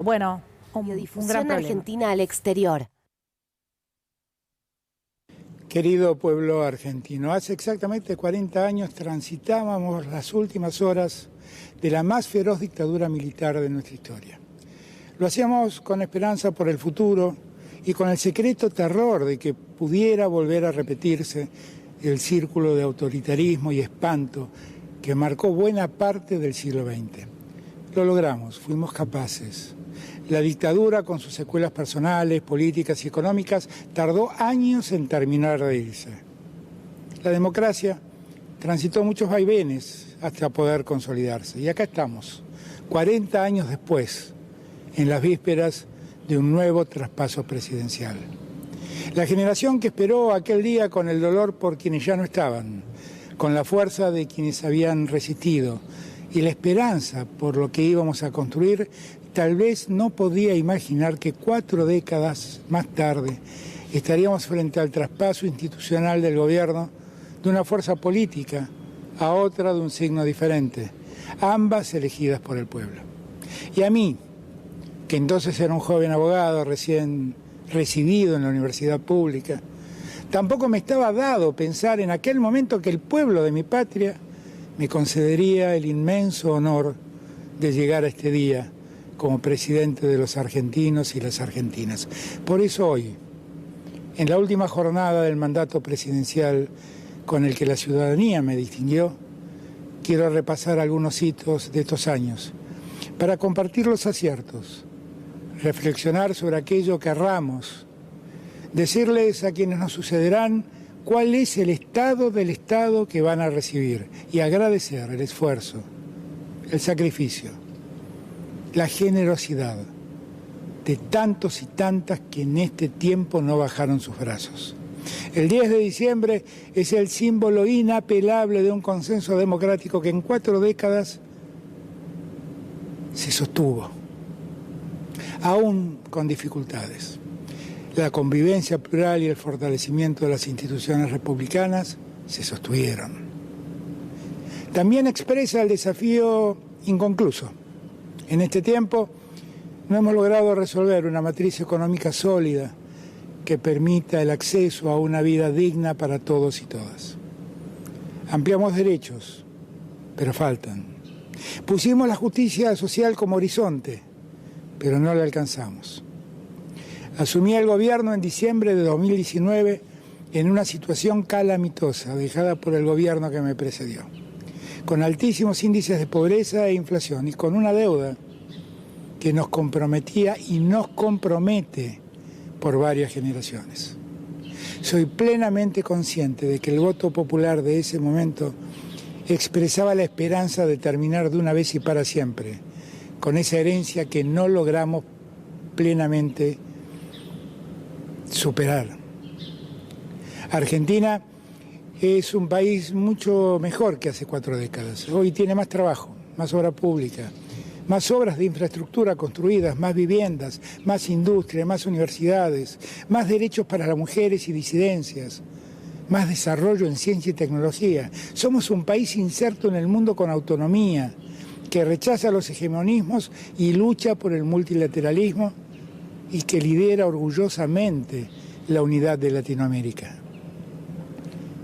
Bueno, un gran Radiodifusión problema. argentina al exterior. Querido pueblo argentino, hace exactamente 40 años transitábamos las últimas horas de la más feroz dictadura militar de nuestra historia. Lo hacíamos con esperanza por el futuro y con el secreto terror de que pudiera volver a repetirse el círculo de autoritarismo y espanto que marcó buena parte del siglo XX. Lo logramos, fuimos capaces. La dictadura, con sus secuelas personales, políticas y económicas, tardó años en terminar de irse. La democracia transitó muchos vaivenes hasta poder consolidarse. Y acá estamos, 40 años después, en las vísperas de un nuevo traspaso presidencial. La generación que esperó aquel día con el dolor por quienes ya no estaban, con la fuerza de quienes habían resistido y la esperanza por lo que íbamos a construir, tal vez no podía imaginar que 4 décadas más tarde estaríamos frente al traspaso institucional del gobierno de una fuerza política a otra de un signo diferente, ambas elegidas por el pueblo. Y a mí, que entonces era un joven abogado recién recibido en la universidad pública, tampoco me estaba dado pensar en aquel momento que el pueblo de mi patria me concedería el inmenso honor de llegar a este día como presidente de los argentinos y las argentinas. Por eso hoy, en la última jornada del mandato presidencial con el que la ciudadanía me distinguió, quiero repasar algunos hitos de estos años para compartir los aciertos, reflexionar sobre aquello que erramos, decirles a quienes nos sucederán cuál es el estado del Estado que van a recibir y agradecer el esfuerzo, el sacrificio, la generosidad de tantos y tantas que en este tiempo no bajaron sus brazos. El 10 de diciembre es el símbolo inapelable de un consenso democrático que en 4 décadas se sostuvo, aún con dificultades. La convivencia plural y el fortalecimiento de las instituciones republicanas se sostuvieron. También expresa el desafío inconcluso. En este tiempo no hemos logrado resolver una matriz económica sólida que permita el acceso a una vida digna para todos y todas. Ampliamos derechos, pero faltan. Pusimos la justicia social como horizonte, pero no la alcanzamos. Asumí el gobierno en diciembre de 2019 en una situación calamitosa dejada por el gobierno que me precedió, con altísimos índices de pobreza e inflación y con una deuda que nos comprometía y nos compromete por varias generaciones. Soy plenamente consciente de que el voto popular de ese momento expresaba la esperanza de terminar de una vez y para siempre con esa herencia que no logramos plenamente superar. Argentina es un país mucho mejor que hace 4 décadas. Hoy tiene más trabajo, más obra pública, más obras de infraestructura construidas, más viviendas, más industria, más universidades, más derechos para las mujeres y disidencias, más desarrollo en ciencia y tecnología. Somos un país inserto en el mundo con autonomía, que rechaza los hegemonismos y lucha por el multilateralismo y que lidera orgullosamente la unidad de Latinoamérica.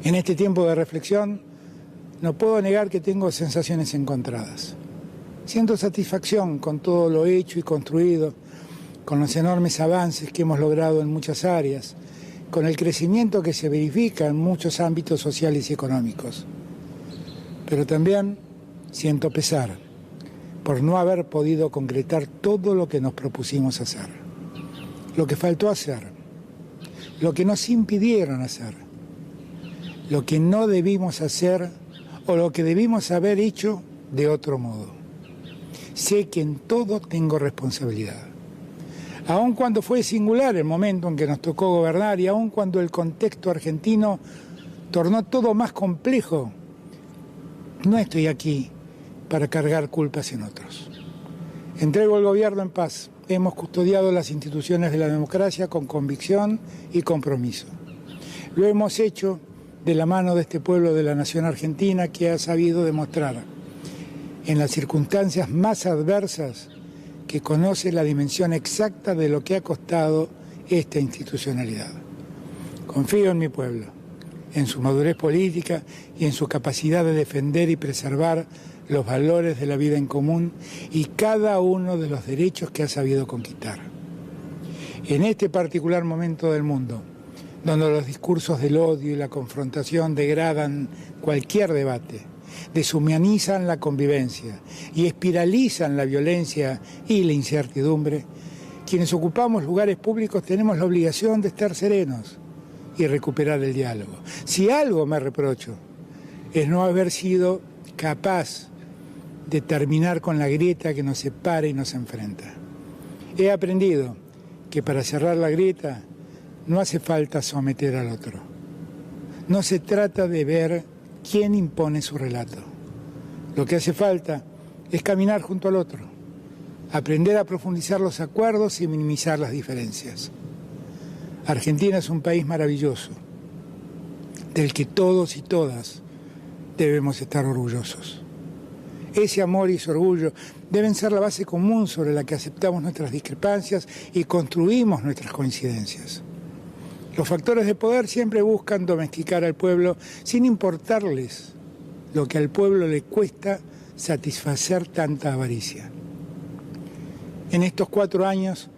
En este tiempo de reflexión, no puedo negar que tengo sensaciones encontradas. Siento satisfacción con todo lo hecho y construido, con los enormes avances que hemos logrado en muchas áreas, con el crecimiento que se verifica en muchos ámbitos sociales y económicos. Pero también siento pesar por no haber podido concretar todo lo que nos propusimos hacer, lo que faltó hacer, lo que nos impidieron hacer, lo que no debimos hacer o lo que debimos haber hecho de otro modo. Sé que en todo tengo responsabilidad. Aun cuando fue singular el momento en que nos tocó gobernar y aun cuando el contexto argentino tornó todo más complejo, no estoy aquí para cargar culpas en otros. Entrego el gobierno en paz. Hemos custodiado las instituciones de la democracia con convicción y compromiso. Lo hemos hecho de la mano de este pueblo de la nación argentina que ha sabido demostrar en las circunstancias más adversas que conoce la dimensión exacta de lo que ha costado esta institucionalidad. Confío en mi pueblo, en su madurez política y en su capacidad de defender y preservar los valores de la vida en común y cada uno de los derechos que ha sabido conquistar. En este particular momento del mundo, donde los discursos del odio y la confrontación degradan cualquier debate, deshumanizan la convivencia y espiralizan la violencia y la incertidumbre, quienes ocupamos lugares públicos tenemos la obligación de estar serenos y recuperar el diálogo. Si algo me reprocho, es no haber sido capaz de terminar con la grieta que nos separa y nos enfrenta. He aprendido que para cerrar la grieta no hace falta someter al otro. No se trata de ver quién impone su relato. Lo que hace falta es caminar junto al otro, aprender a profundizar los acuerdos y minimizar las diferencias. Argentina es un país maravilloso, del que todos y todas debemos estar orgullosos. Ese amor y ese orgullo deben ser la base común sobre la que aceptamos nuestras discrepancias y construimos nuestras coincidencias. Los factores de poder siempre buscan domesticar al pueblo sin importarles lo que al pueblo le cuesta satisfacer tanta avaricia. En estos 4 años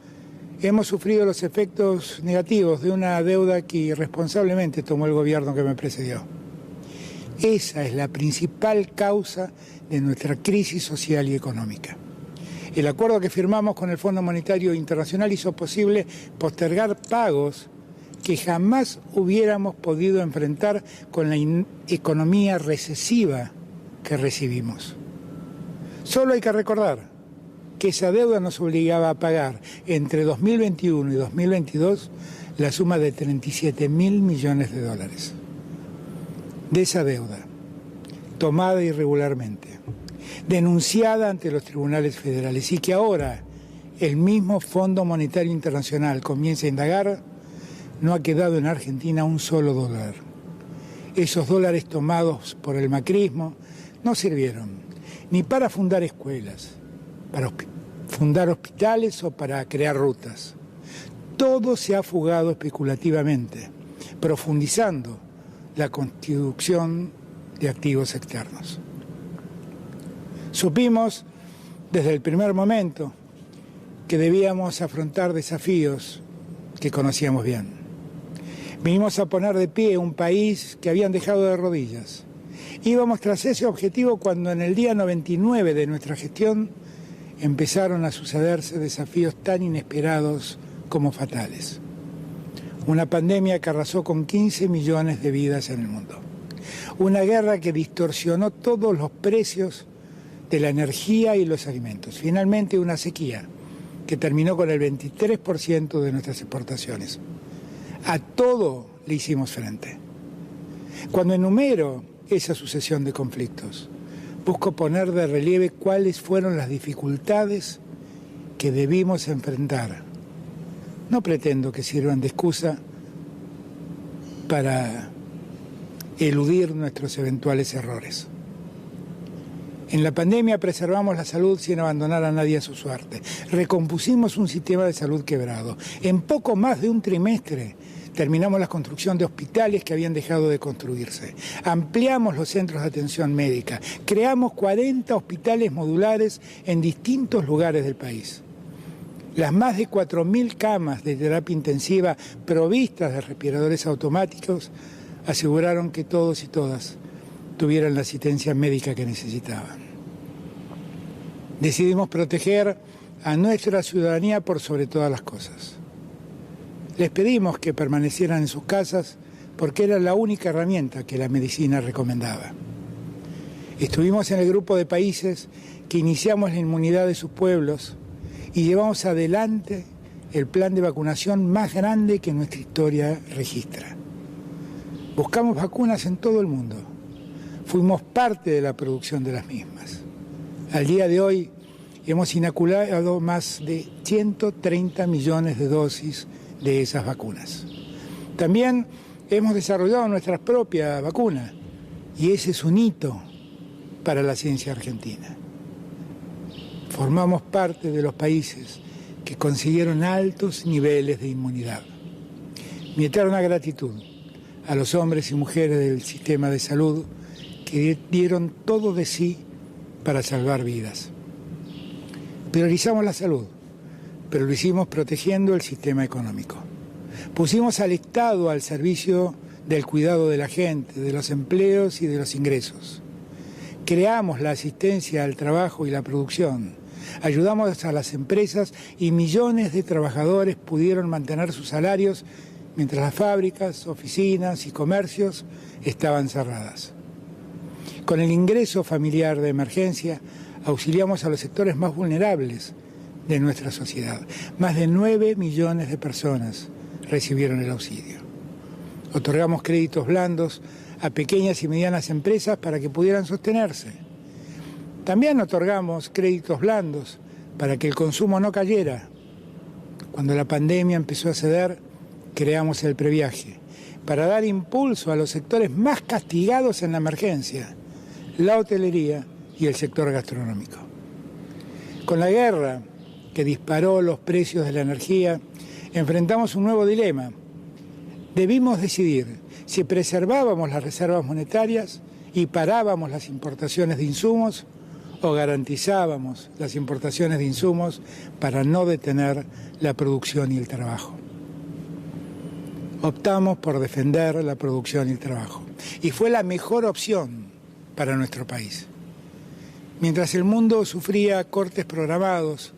hemos sufrido los efectos negativos de una deuda que irresponsablemente tomó el gobierno que me precedió. Esa es la principal causa de nuestra crisis social y económica. El acuerdo que firmamos con el Fondo Monetario Internacional hizo posible postergar pagos que jamás hubiéramos podido enfrentar con la economía recesiva que recibimos. Solo hay que recordar que esa deuda nos obligaba a pagar entre 2021 y 2022 la suma de 37.000 millones de dólares. De esa deuda, tomada irregularmente, denunciada ante los tribunales federales y que ahora el mismo Fondo Monetario Internacional comienza a indagar, no ha quedado en Argentina un solo dólar. Esos dólares tomados por el macrismo no sirvieron ni para fundar escuelas, para fundar hospitales o para crear rutas. Todo se ha fugado especulativamente, profundizando la constitución de activos externos. Supimos desde el primer momento que debíamos afrontar desafíos que conocíamos bien. Vinimos a poner de pie un país que habían dejado de rodillas. Íbamos tras ese objetivo cuando en el día 99 de nuestra gestión empezaron a sucederse desafíos tan inesperados como fatales. Una pandemia que arrasó con 15 millones de vidas en el mundo. Una guerra que distorsionó todos los precios de la energía y los alimentos. Finalmente una sequía que terminó con el 23% de nuestras exportaciones. A todo le hicimos frente. Cuando enumero esa sucesión de conflictos, busco poner de relieve cuáles fueron las dificultades que debimos enfrentar. No pretendo que sirvan de excusa para eludir nuestros eventuales errores. En la pandemia preservamos la salud sin abandonar a nadie a su suerte. Recompusimos un sistema de salud quebrado. En poco más de un trimestre terminamos la construcción de hospitales que habían dejado de construirse. Ampliamos los centros de atención médica. Creamos 40 hospitales modulares en distintos lugares del país. Las más de 4.000 camas de terapia intensiva provistas de respiradores automáticos aseguraron que todos y todas tuvieran la asistencia médica que necesitaban. Decidimos proteger a nuestra ciudadanía por sobre todas las cosas. Les pedimos que permanecieran en sus casas porque era la única herramienta que la medicina recomendaba. Estuvimos en el grupo de países que iniciamos la inmunidad de sus pueblos y llevamos adelante el plan de vacunación más grande que nuestra historia registra. Buscamos vacunas en todo el mundo. Fuimos parte de la producción de las mismas. Al día de hoy hemos inoculado más de 130 millones de dosis de esas vacunas. También hemos desarrollado nuestra propia vacuna y ese es un hito para la ciencia argentina. Formamos parte de los países que consiguieron altos niveles de inmunidad. Mi eterna gratitud a los hombres y mujeres del sistema de salud que dieron todo de sí para salvar vidas. Priorizamos la salud, pero lo hicimos protegiendo el sistema económico. Pusimos al Estado al servicio del cuidado de la gente, de los empleos y de los ingresos. Creamos la asistencia al trabajo y la producción. Ayudamos a las empresas y millones de trabajadores pudieron mantener sus salarios mientras las fábricas, oficinas y comercios estaban cerradas. Con el ingreso familiar de emergencia, auxiliamos a los sectores más vulnerables de nuestra sociedad. Más de 9 millones de personas recibieron el auxilio. Otorgamos créditos blandos a pequeñas y medianas empresas para que pudieran sostenerse. También otorgamos créditos blandos para que el consumo no cayera. Cuando la pandemia empezó a ceder, creamos el previaje para dar impulso a los sectores más castigados en la emergencia, la hotelería y el sector gastronómico. Con la guerra que disparó los precios de la energía, enfrentamos un nuevo dilema. Debimos decidir si preservábamos las reservas monetarias y parábamos las importaciones de insumos o garantizábamos las importaciones de insumos para no detener la producción y el trabajo. Optamos por defender la producción y el trabajo y fue la mejor opción para nuestro país. Mientras el mundo sufría cortes programados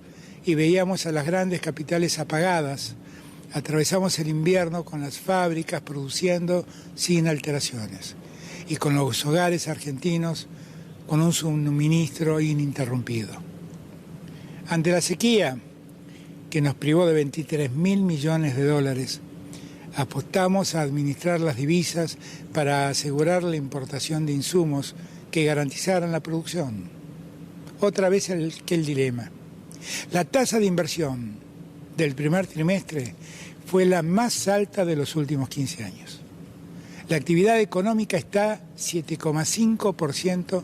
y veíamos a las grandes capitales apagadas, atravesamos el invierno con las fábricas produciendo sin alteraciones y con los hogares argentinos con un suministro ininterrumpido. Ante la sequía, que nos privó de 23.000 millones de dólares, apostamos a administrar las divisas para asegurar la importación de insumos que garantizaran la producción. Otra vez el dilema. La tasa de inversión del primer trimestre fue la más alta de los últimos 15 años. La actividad económica está 7,5%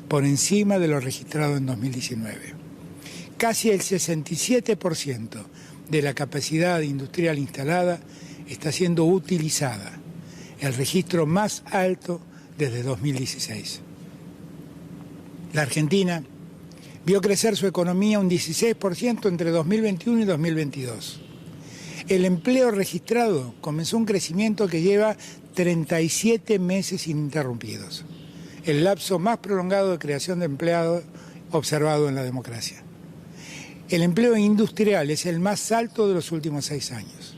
por encima de lo registrado en 2019. Casi el 67% de la capacidad industrial instalada está siendo utilizada, el registro más alto desde 2016. La Argentina vio crecer su economía un 16% entre 2021 y 2022. El empleo registrado comenzó un crecimiento que lleva 37 meses ininterrumpidos, el lapso más prolongado de creación de empleo observado en la democracia. El empleo industrial es el más alto de los últimos 6 años.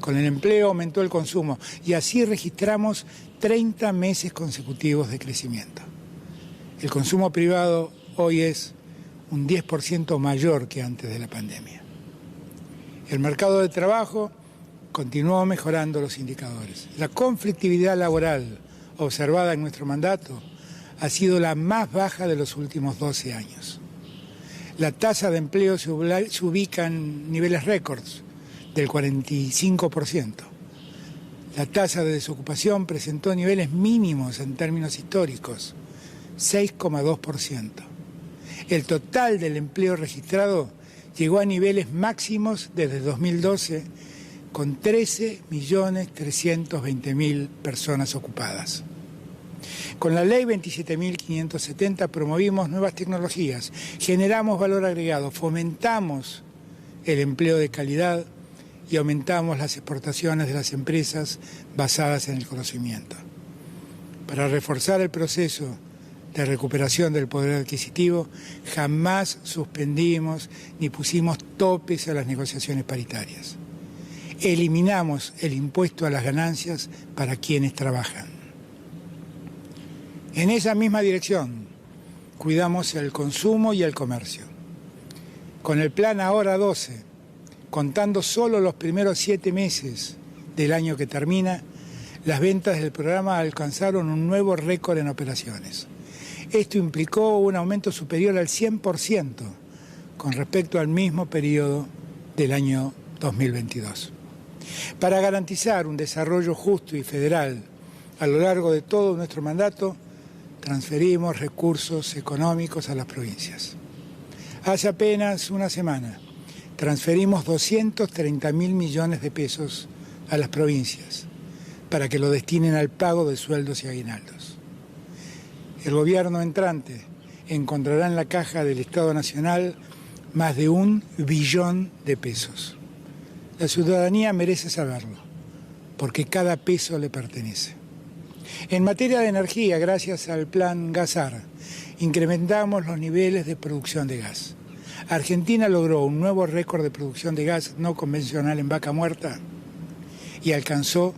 Con el empleo aumentó el consumo y así registramos 30 meses consecutivos de crecimiento. El consumo privado hoy es un 10% mayor que antes de la pandemia. El mercado de trabajo continuó mejorando los indicadores. La conflictividad laboral observada en nuestro mandato ha sido la más baja de los últimos 12 años. La tasa de empleo se ubica en niveles récords del 45%. La tasa de desocupación presentó niveles mínimos en términos históricos, 6,2%. El total del empleo registrado llegó a niveles máximos desde 2012, con 13.320.000 personas ocupadas. Con la Ley 27.570 promovimos nuevas tecnologías, generamos valor agregado, fomentamos el empleo de calidad y aumentamos las exportaciones de las empresas basadas en el conocimiento. Para reforzar el proceso de recuperación del poder adquisitivo, jamás suspendimos ni pusimos topes a las negociaciones paritarias. Eliminamos el impuesto a las ganancias para quienes trabajan. En esa misma dirección, cuidamos el consumo y el comercio. Con el plan Ahora 12, contando solo los primeros 7 meses del año que termina, las ventas del programa alcanzaron un nuevo récord en operaciones. Esto implicó un aumento superior al 100% con respecto al mismo periodo del año 2022. Para garantizar un desarrollo justo y federal a lo largo de todo nuestro mandato, transferimos recursos económicos a las provincias. Hace apenas una semana transferimos 230.000 millones de pesos a las provincias para que lo destinen al pago de sueldos y aguinaldos. El gobierno entrante encontrará en la caja del Estado Nacional más de 1 billón de pesos. La ciudadanía merece saberlo, porque cada peso le pertenece. En materia de energía, gracias al plan GasAr, incrementamos los niveles de producción de gas. Argentina logró un nuevo récord de producción de gas no convencional en Vaca Muerta y alcanzó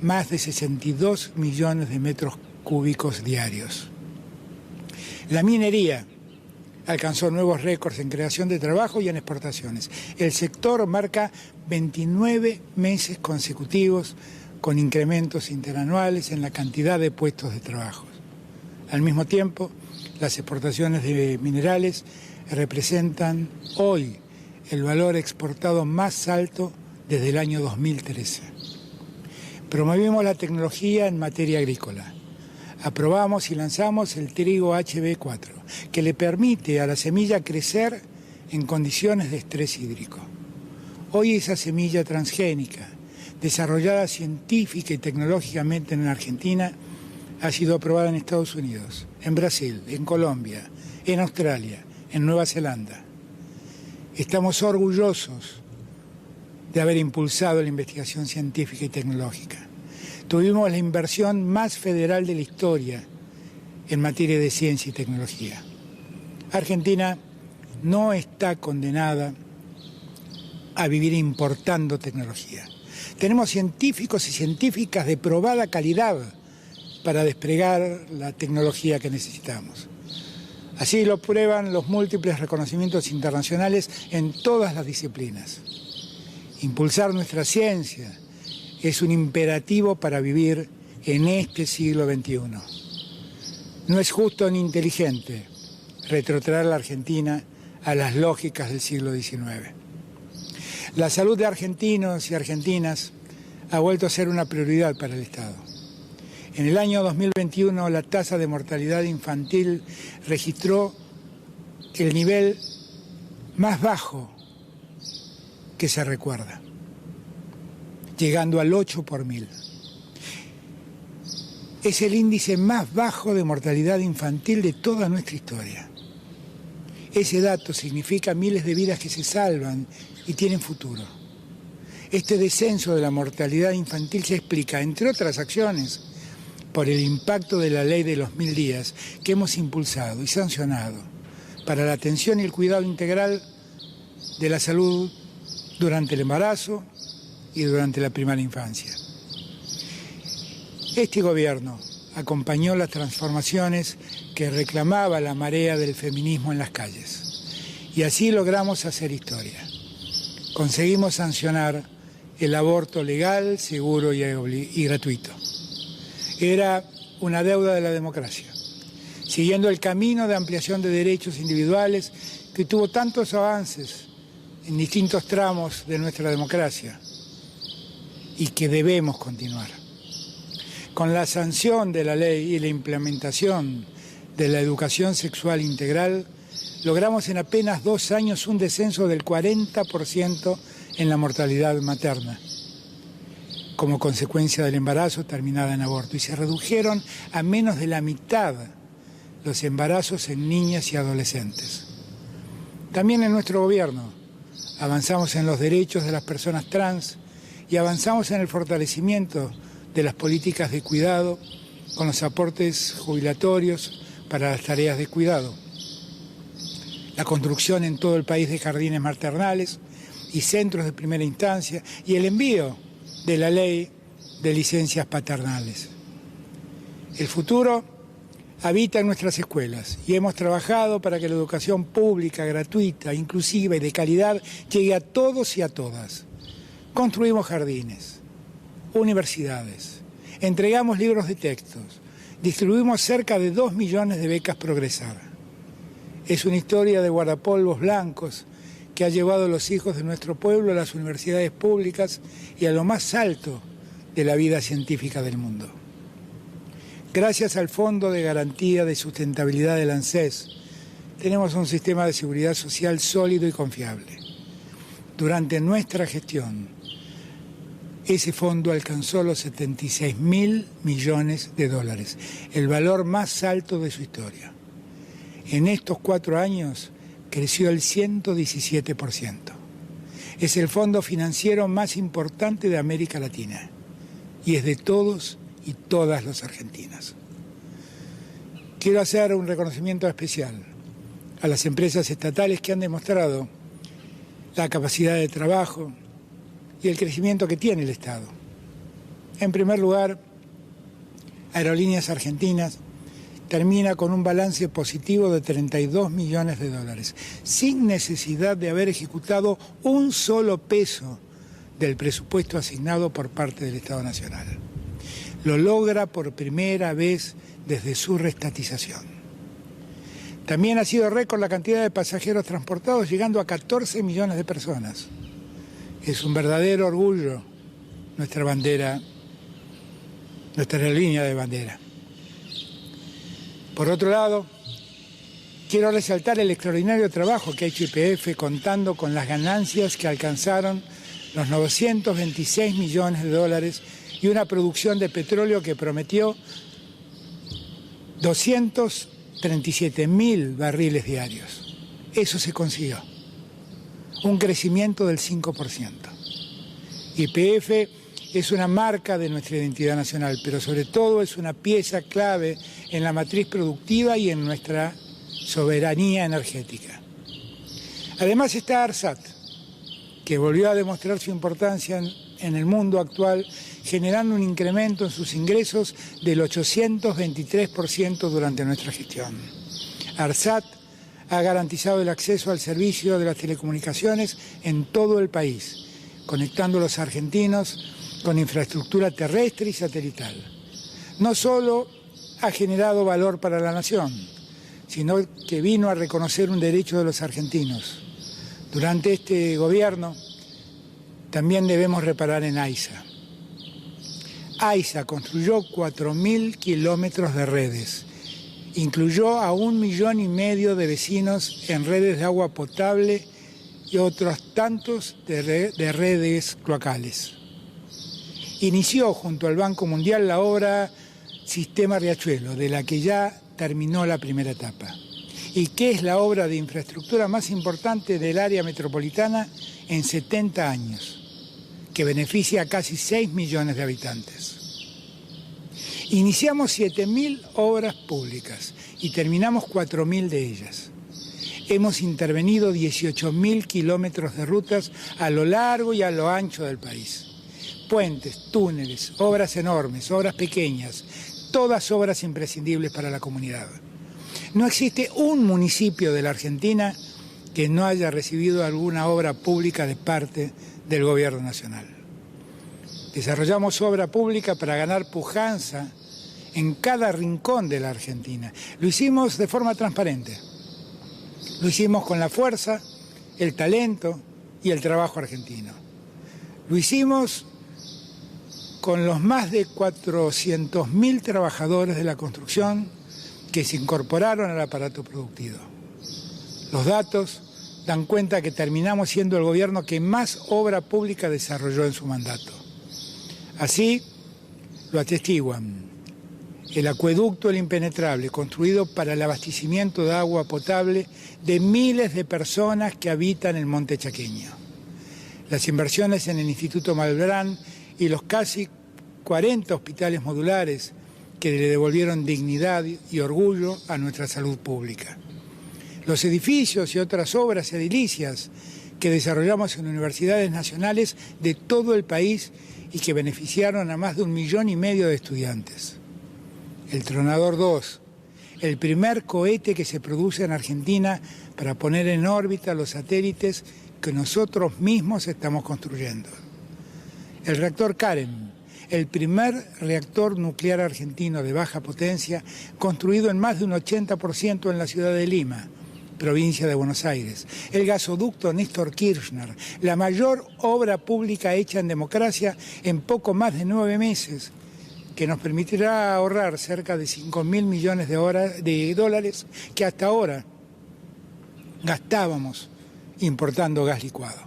más de 62 millones de metros cúbicos diarios. La minería alcanzó nuevos récords en creación de trabajo y en exportaciones. El sector marca 29 meses consecutivos con incrementos interanuales en la cantidad de puestos de trabajo. Al mismo tiempo, las exportaciones de minerales representan hoy el valor exportado más alto desde el año 2013. Promovimos la tecnología en materia agrícola. Aprobamos y lanzamos el trigo HB4, que le permite a la semilla crecer en condiciones de estrés hídrico. Hoy esa semilla transgénica, desarrollada científica y tecnológicamente en Argentina, ha sido aprobada en Estados Unidos, en Brasil, en Colombia, en Australia, en Nueva Zelanda. Estamos orgullosos de haber impulsado la investigación científica y tecnológica. Tuvimos la inversión más federal de la historia en materia de ciencia y tecnología. Argentina no está condenada a vivir importando tecnología. Tenemos científicos y científicas de probada calidad para desplegar la tecnología que necesitamos. Así lo prueban los múltiples reconocimientos internacionales en todas las disciplinas. Impulsar nuestra ciencia es un imperativo para vivir en este siglo XXI. No es justo ni inteligente retrotraer a la Argentina a las lógicas del siglo XIX. La salud de argentinos y argentinas ha vuelto a ser una prioridad para el Estado. En el año 2021 la tasa de mortalidad infantil registró el nivel más bajo que se recuerda, llegando al 8 por 1000. Es el índice más bajo de mortalidad infantil de toda nuestra historia. Ese dato significa miles de vidas que se salvan y tienen futuro. Este descenso de la mortalidad infantil se explica, entre otras acciones, por el impacto de la ley de los 1000 días que hemos impulsado y sancionado para la atención y el cuidado integral de la salud durante el embarazo y durante la primera infancia. Este gobierno acompañó las transformaciones que reclamaba la marea del feminismo en las calles. Y así logramos hacer historia. Conseguimos sancionar el aborto legal, seguro y gratuito. Era una deuda de la democracia, siguiendo el camino de ampliación de derechos individuales que tuvo tantos avances en distintos tramos de nuestra democracia y que debemos continuar. Con la sanción de la ley y la implementación de la educación sexual integral, logramos en apenas 2 años un descenso del 40% en la mortalidad materna, como consecuencia del embarazo terminada en aborto, y se redujeron a menos de la mitad los embarazos en niñas y adolescentes. También en nuestro gobierno avanzamos en los derechos de las personas trans y avanzamos en el fortalecimiento de las políticas de cuidado con los aportes jubilatorios para las tareas de cuidado, la construcción en todo el país de jardines maternales y centros de primera instancia y el envío de la ley de licencias paternales. El futuro habita en nuestras escuelas y hemos trabajado para que la educación pública, gratuita, inclusiva y de calidad llegue a todos y a todas. Construimos jardines, universidades, entregamos libros de textos, distribuimos cerca de 2 millones de becas Progresar. Es una historia de guardapolvos blancos que ha llevado a los hijos de nuestro pueblo a las universidades públicas y a lo más alto de la vida científica del mundo. Gracias al Fondo de Garantía de Sustentabilidad del ANSES, tenemos un sistema de seguridad social sólido y confiable. Durante nuestra gestión, ese fondo alcanzó los 76.000 millones de dólares, el valor más alto de su historia. En estos 4 años creció el 117%. Es el fondo financiero más importante de América Latina y es de todos y todas los argentinos. Quiero hacer un reconocimiento especial a las empresas estatales que han demostrado la capacidad de trabajo y el crecimiento que tiene el Estado. En primer lugar, Aerolíneas Argentinas termina con un balance positivo de 32 millones de dólares, sin necesidad de haber ejecutado un solo peso del presupuesto asignado por parte del Estado Nacional. Lo logra por primera vez desde su reestatización. También ha sido récord la cantidad de pasajeros transportados, llegando a 14 millones de personas. Es un verdadero orgullo nuestra bandera, nuestra aerolínea de bandera. Por otro lado, quiero resaltar el extraordinario trabajo que ha hecho YPF contando con las ganancias que alcanzaron los 926 millones de dólares y una producción de petróleo que prometió 237.000 barriles diarios. Eso se consiguió. Un crecimiento del 5%. YPF es una marca de nuestra identidad nacional, pero sobre todo es una pieza clave en la matriz productiva y en nuestra soberanía energética. Además está ARSAT, que volvió a demostrar su importancia en el mundo actual, generando un incremento en sus ingresos del 823% durante nuestra gestión. ARSAT ha garantizado el acceso al servicio de las telecomunicaciones en todo el país, conectando a los argentinos con infraestructura terrestre y satelital. No solo ha generado valor para la nación, sino que vino a reconocer un derecho de los argentinos. Durante este gobierno también debemos reparar en AISA. AISA construyó 4.000 kilómetros de redes. Incluyó a 1,5 millones de vecinos en redes de agua potable y otros tantos de redes cloacales. Inició junto al Banco Mundial la obra Sistema Riachuelo, de la que ya terminó la primera etapa, y que es la obra de infraestructura más importante del área metropolitana en 70 años, que beneficia a casi 6 millones de habitantes. Iniciamos 7.000 obras públicas y terminamos 4.000 de ellas. Hemos intervenido 18.000 kilómetros de rutas a lo largo y a lo ancho del país. Puentes, túneles, obras enormes, obras pequeñas, todas obras imprescindibles para la comunidad. No existe un municipio de la Argentina que no haya recibido alguna obra pública de parte del Gobierno Nacional. Desarrollamos obra pública para ganar pujanza en cada rincón de la Argentina. Lo hicimos de forma transparente. Lo hicimos con la fuerza, el talento y el trabajo argentino. Lo hicimos con los más de 400.000 trabajadores de la construcción que se incorporaron al aparato productivo. Los datos dan cuenta que terminamos siendo el gobierno que más obra pública desarrolló en su mandato. Así lo atestiguan el acueducto El Impenetrable, construido para el abastecimiento de agua potable de miles de personas que habitan el monte chaqueño. Las inversiones en el Instituto Malbrán y los casi 40 hospitales modulares que le devolvieron dignidad y orgullo a nuestra salud pública. Los edificios y otras obras edilicias que desarrollamos en universidades nacionales de todo el país y que beneficiaron a más de 1,5 millones de estudiantes. El Tronador 2, el primer cohete que se produce en Argentina para poner en órbita los satélites que nosotros mismos estamos construyendo. El reactor Karen, el primer reactor nuclear argentino de baja potencia, construido en más de un 80% en la ciudad de Lima, provincia de Buenos Aires. El gasoducto Néstor Kirchner, la mayor obra pública hecha en democracia en poco más de 9 meses, que nos permitirá ahorrar cerca de 5.000 millones de dólares que hasta ahora gastábamos importando gas licuado.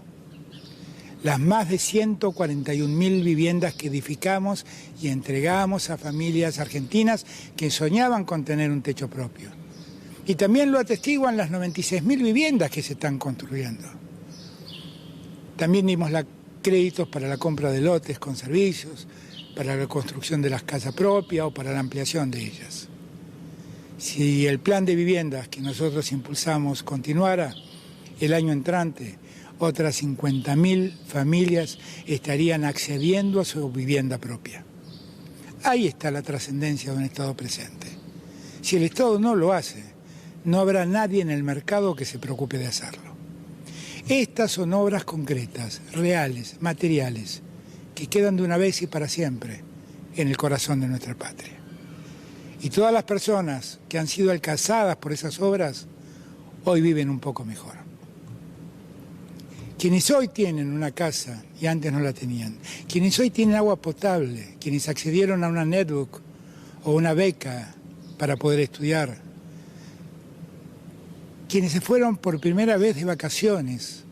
Las más de 141.000 viviendas que edificamos y entregamos a familias argentinas que soñaban con tener un techo propio. Y también lo atestiguan las 96.000 viviendas que se están construyendo. También dimos créditos para la compra de lotes con servicios, para la construcción de las casas propias o para la ampliación de ellas. Si el plan de viviendas que nosotros impulsamos continuara, el año entrante, otras 50.000 familias estarían accediendo a su vivienda propia. Ahí está la trascendencia de un Estado presente. Si el Estado no lo hace, no habrá nadie en el mercado que se preocupe de hacerlo. Estas son obras concretas, reales, materiales, que quedan de una vez y para siempre en el corazón de nuestra patria. Y todas las personas que han sido alcanzadas por esas obras, hoy viven un poco mejor. Quienes hoy tienen una casa y antes no la tenían, quienes hoy tienen agua potable, quienes accedieron a una netbook o una beca para poder estudiar, quienes se fueron por primera vez de vacaciones,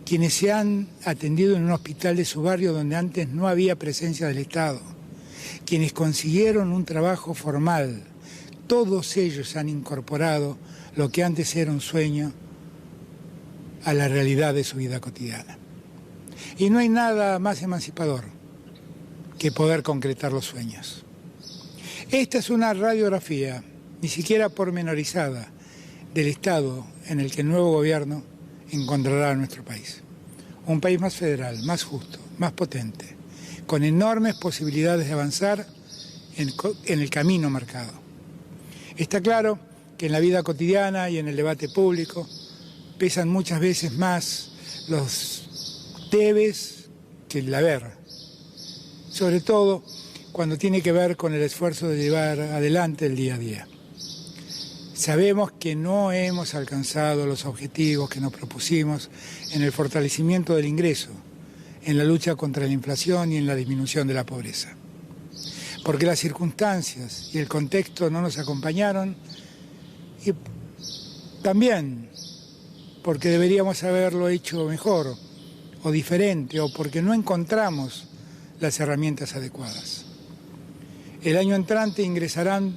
quienes se han atendido en un hospital de su barrio donde antes no había presencia del Estado, quienes consiguieron un trabajo formal, todos ellos han incorporado lo que antes era un sueño a la realidad de su vida cotidiana. Y no hay nada más emancipador que poder concretar los sueños. Esta es una radiografía, ni siquiera pormenorizada, del estado en el que el nuevo gobierno encontrará a nuestro país. Un país más federal, más justo, más potente, con enormes posibilidades de avanzar en el camino marcado. Está claro que en la vida cotidiana y en el debate público pesan muchas veces más los debes que el haber, sobre todo cuando tiene que ver con el esfuerzo de llevar adelante el día a día. Sabemos que no hemos alcanzado los objetivos que nos propusimos en el fortalecimiento del ingreso, en la lucha contra la inflación y en la disminución de la pobreza. Porque las circunstancias y el contexto no nos acompañaron y también porque deberíamos haberlo hecho mejor o diferente o porque no encontramos las herramientas adecuadas. El año entrante ingresarán,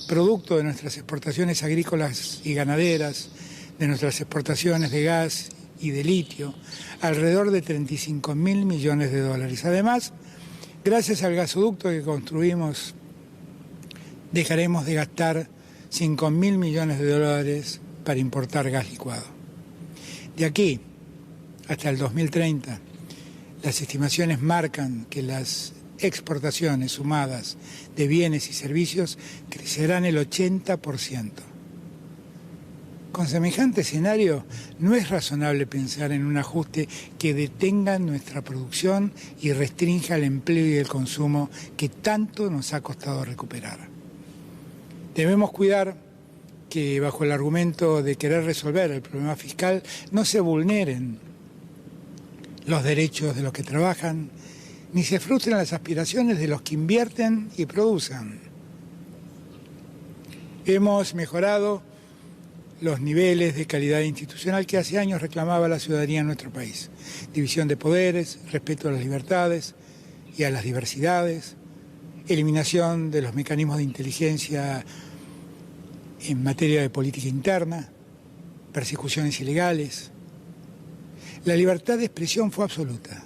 producto de nuestras exportaciones agrícolas y ganaderas, de nuestras exportaciones de gas y de litio, alrededor de 35.000 millones de dólares. Además, gracias al gasoducto que construimos, dejaremos de gastar 5.000 millones de dólares para importar gas licuado. De aquí hasta el 2030, las estimaciones marcan que las exportaciones sumadas de bienes y servicios crecerán el 80%. Con semejante escenario, no es razonable pensar en un ajuste que detenga nuestra producción y restrinja el empleo y el consumo que tanto nos ha costado recuperar. Debemos cuidar que, bajo el argumento de querer resolver el problema fiscal, no se vulneren los derechos de los que trabajan, ni se frustren las aspiraciones de los que invierten y producen. Hemos mejorado los niveles de calidad institucional que hace años reclamaba la ciudadanía en nuestro país. División de poderes, respeto a las libertades y a las diversidades, eliminación de los mecanismos de inteligencia en materia de política interna, persecuciones ilegales. La libertad de expresión fue absoluta.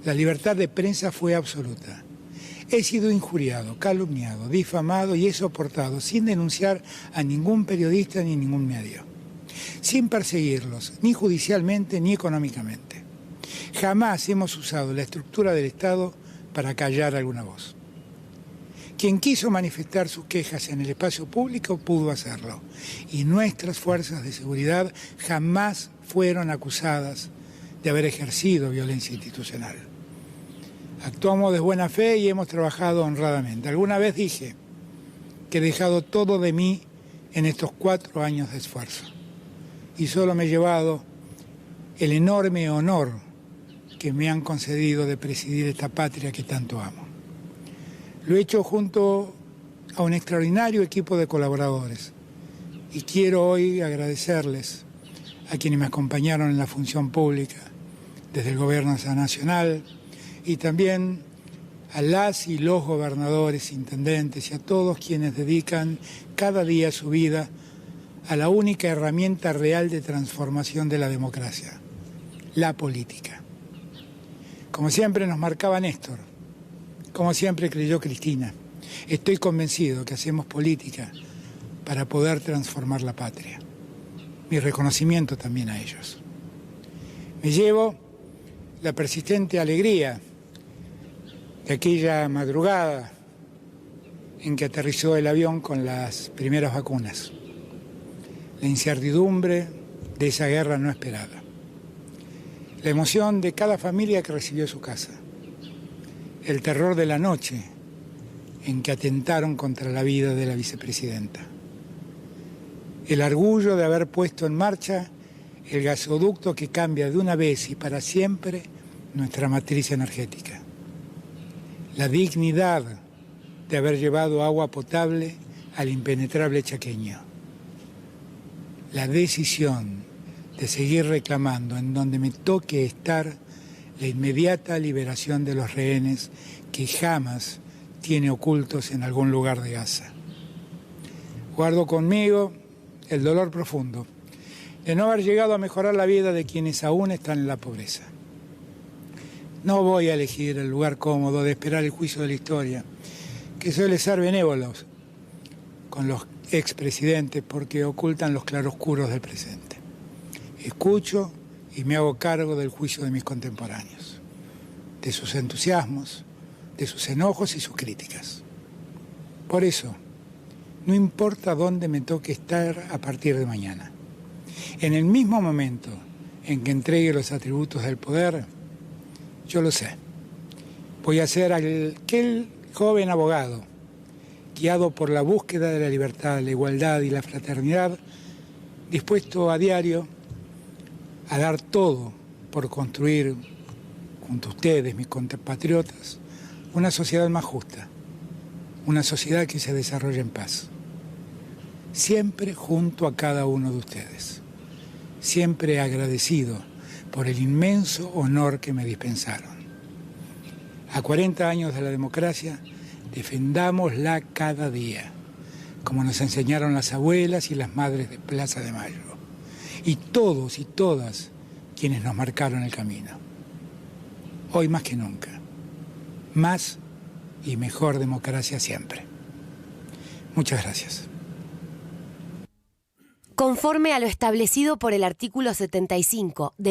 La libertad de prensa fue absoluta. He sido injuriado, calumniado, difamado y he soportado sin denunciar a ningún periodista ni ningún medio, sin perseguirlos, ni judicialmente ni económicamente. Jamás hemos usado la estructura del Estado para callar alguna voz. Quien quiso manifestar sus quejas en el espacio público pudo hacerlo, y nuestras fuerzas de seguridad jamás fueron acusadas de haber ejercido violencia institucional. Actuamos de buena fe y hemos trabajado honradamente. Alguna vez dije que he dejado todo de mí en estos 4 años de esfuerzo y solo me he llevado el enorme honor que me han concedido de presidir esta patria que tanto amo. Lo he hecho junto a un extraordinario equipo de colaboradores Y quiero hoy agradecerles a quienes me acompañaron en la función pública, desde el Gobierno Nacional, y también a las y los gobernadores, intendentes y a todos quienes dedican cada día su vida a la única herramienta real de transformación de la democracia, la política. Como siempre nos marcaba Néstor, como siempre creyó Cristina, estoy convencido que hacemos política para poder transformar la patria. Mi reconocimiento también a ellos. Me llevo la persistente alegría de aquella madrugada en que aterrizó el avión con las primeras vacunas. La incertidumbre de esa guerra no esperada. La emoción de cada familia que recibió su casa. El terror de la noche en que atentaron contra la vida de la vicepresidenta. El orgullo de haber puesto en marcha el gasoducto que cambia de una vez y para siempre nuestra matriz energética. La dignidad de haber llevado agua potable al impenetrable chaqueño. La decisión de seguir reclamando en donde me toque estar la inmediata liberación de los rehenes que jamás tiene ocultos en algún lugar de Gaza. Guardo conmigo el dolor profundo de no haber llegado a mejorar la vida de quienes aún están en la pobreza. No voy a elegir el lugar cómodo de esperar el juicio de la historia, que suele ser benévolo con los expresidentes porque ocultan los claroscuros del presente. Escucho y me hago cargo del juicio de mis contemporáneos, de sus entusiasmos, de sus enojos y sus críticas. Por eso, no importa dónde me toque estar a partir de mañana. En el mismo momento en que entregue los atributos del poder, yo lo sé. Voy a ser aquel joven abogado, guiado por la búsqueda de la libertad, la igualdad y la fraternidad, dispuesto a diario a dar todo por construir, junto a ustedes, mis compatriotas, una sociedad más justa, una sociedad que se desarrolle en paz. Siempre junto a cada uno de ustedes, siempre agradecido por el inmenso honor que me dispensaron. A 40 años de la democracia, defendámosla cada día, como nos enseñaron las abuelas y las madres de Plaza de Mayo, y todos y todas quienes nos marcaron el camino. Hoy más que nunca, más y mejor democracia siempre. Muchas gracias. Conforme a lo establecido por el artículo 75 de